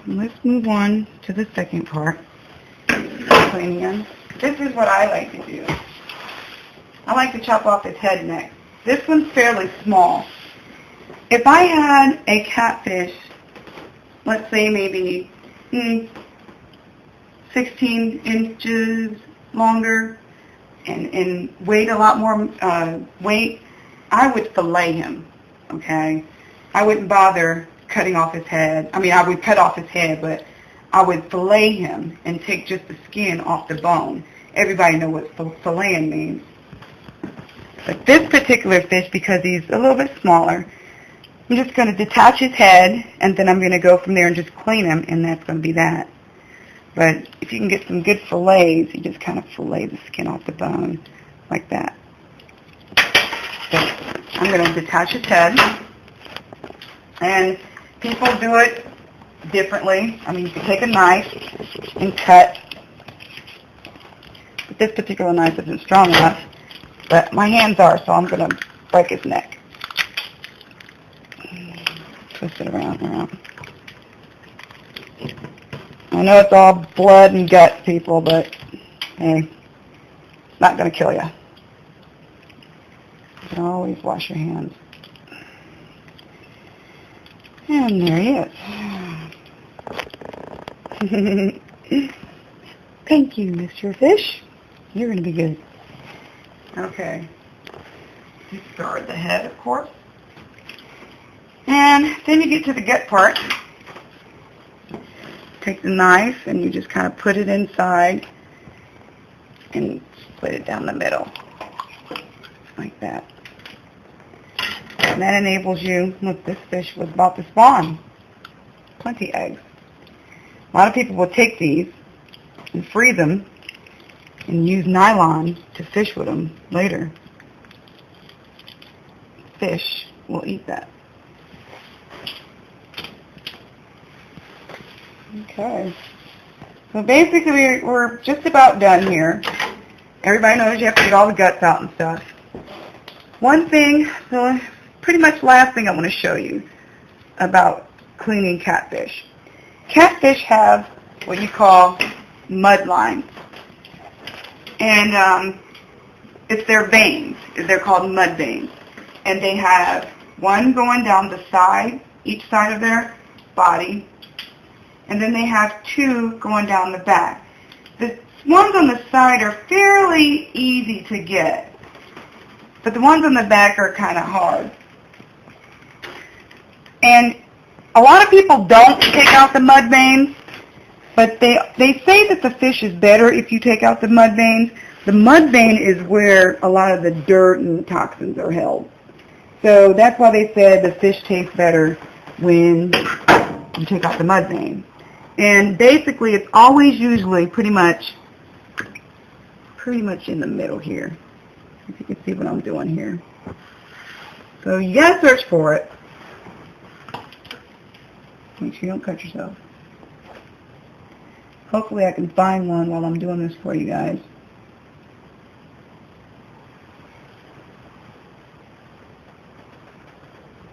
Let's move on to the second part. Cleaning him. This is what I like to do. I like to chop off his head next. This one's fairly small. If I had a catfish, let's say maybe 16 inches longer and weighed a lot more weight, I would fillet him, okay? I wouldn't bother cutting off his head. I mean, I would cut off his head, but I would fillet him and take just the skin off the bone. Everybody knows what filleting means. But this particular fish, because he's a little bit smaller, I'm just going to detach his head, and then I'm going to go from there and just clean him, and that's going to be that. But if you can get some good fillets, you just kind of fillet the skin off the bone like that. So I'm going to detach his head, and people do it differently. I mean, you can take a knife and cut. But this particular knife isn't strong enough, but my hands are, so I'm going to break his neck. Twist it around and around. I know it's all blood and guts, people, but hey, it's not going to kill you. You can always wash your hands. And there he is. Thank you, Mr. Fish. You're going to be good. Okay. Discard the head, of course. And then you get to the gut part. Take the knife and you just kind of put it inside and split it down the middle. Like that. And that enables you, look, this fish was about to spawn. Plenty eggs. A lot of people will take these and freeze them and use nylon to fish with them later. Fish will eat that. Okay. So basically we're just about done here. Everybody knows you have to get all the guts out and stuff. One thing, the pretty much last thing I want to show you about cleaning catfish. Catfish have what you call mud lines. And it's their veins. They're called mud veins. And they have one going down the side, each side of their body. And then they have two going down the back. The ones on the side are fairly easy to get, but the ones on the back are kind of hard. And a lot of people don't take out the mud veins, but they say that the fish is better if you take out the mud veins. The mud vein is where a lot of the dirt and toxins are held. So that's why they said the fish tastes better when you take out the mud vein. And basically, it's always usually pretty much in the middle here. If you can see what I'm doing here. So you gotta search for it. Make sure you don't cut yourself. Hopefully I can find one while I'm doing this for you guys.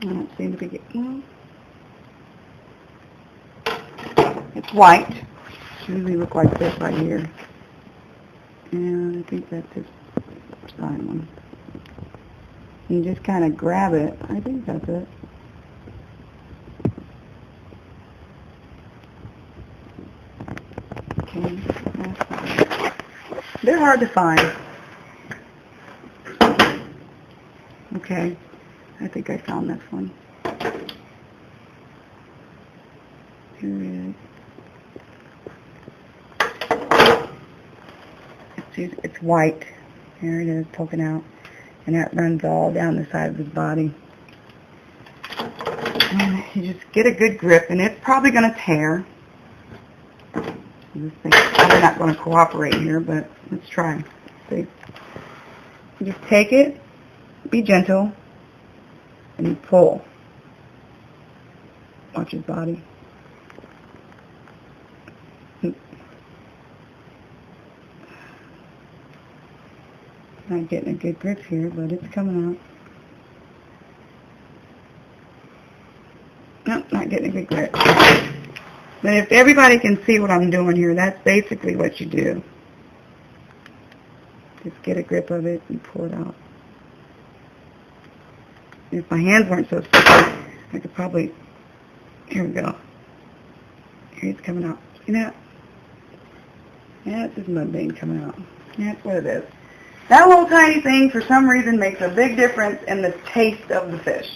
I don't seem to be getting one. It's white. Usually look like this right here. And I think that's his side one. You just kind of grab it. I think that's it. Okay. They're hard to find. Okay. I think I found this one. Here it is. It's white. There it is, poking out. And that runs all down the side of his body. And you just get a good grip, and it's probably going to tear. This thing's probably not going to cooperate here, but let's try. See? You just take it, be gentle, and you pull. Watch his body. Not getting a good grip here, but it's coming out. Nope, not getting a good grip. But if everybody can see what I'm doing here, that's basically what you do. Just get a grip of it and pull it out. If my hands weren't so sticky, I could probably, here we go. Here it's coming out. See that? Yeah, it's just mud vein coming out. Yeah, that's what it is. That little tiny thing, for some reason, makes a big difference in the taste of the fish.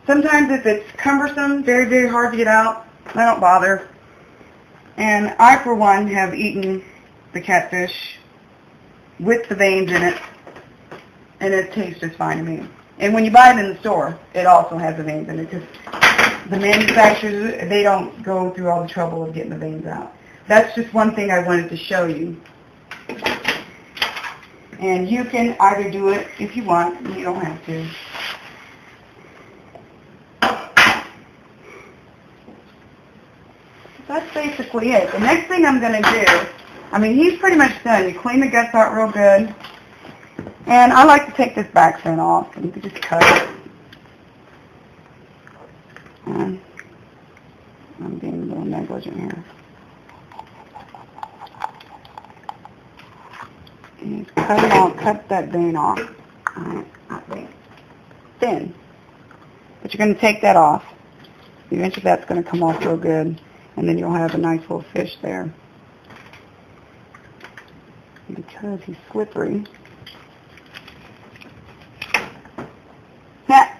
Sometimes if it's cumbersome, very, very hard to get out, I don't bother. And I, for one, have eaten the catfish with the veins in it, and it tastes just fine to me. And when you buy it in the store, it also has the veins in it, because the manufacturers, they don't go through all the trouble of getting the veins out. That's just one thing I wanted to show you. And you can either do it if you want, you don't have to. That's basically it. The next thing I'm going to do, I mean, he's pretty much done. You clean the guts out real good. And I like to take this back fin off, and you can just cut it. And I'm being a little negligent here. And just cut it off, cut that vein off. Alright, not vein. Fin. But you're going to take that off. Eventually that's going to come off real good. And then you'll have a nice little fish there. Because he's slippery. Yeah.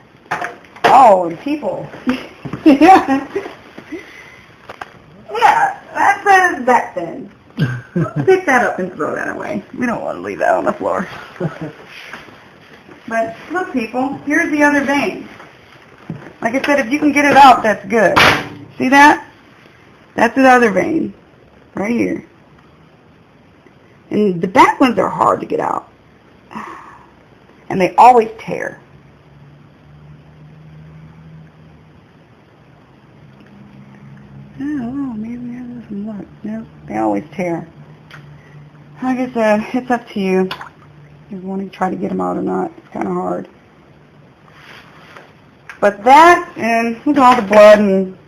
Oh, and people. Yeah, that's that thin. Pick that up and throw that away. We don't want to leave that on the floor. But look, people, here's the other vein. Like I said, if you can get it out, that's good. See that? That's the other vein, right here. And the back ones are hard to get out. And they always tear. Oh, maybe we have some luck. No, they always tear. Like I said, it's up to you. If you want to try to get them out or not. It's kind of hard. But that, and look at all the blood and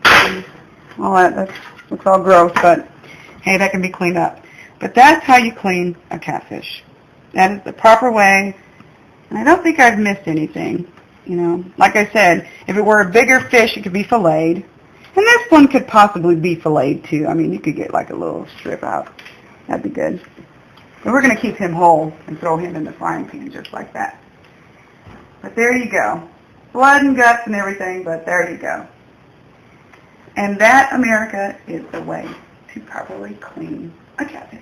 all that looks all gross, but hey, that can be cleaned up. But that's how you clean a catfish. That is the proper way. And I don't think I've missed anything. You know, like I said, if it were a bigger fish, it could be filleted. And this one could possibly be filleted too. I mean, you could get like a little strip out. That'd be good. But we're going to keep him whole and throw him in the frying pan just like that. But there you go. Blood and guts and everything, but there you go. And that, America, is the way to properly clean a catfish.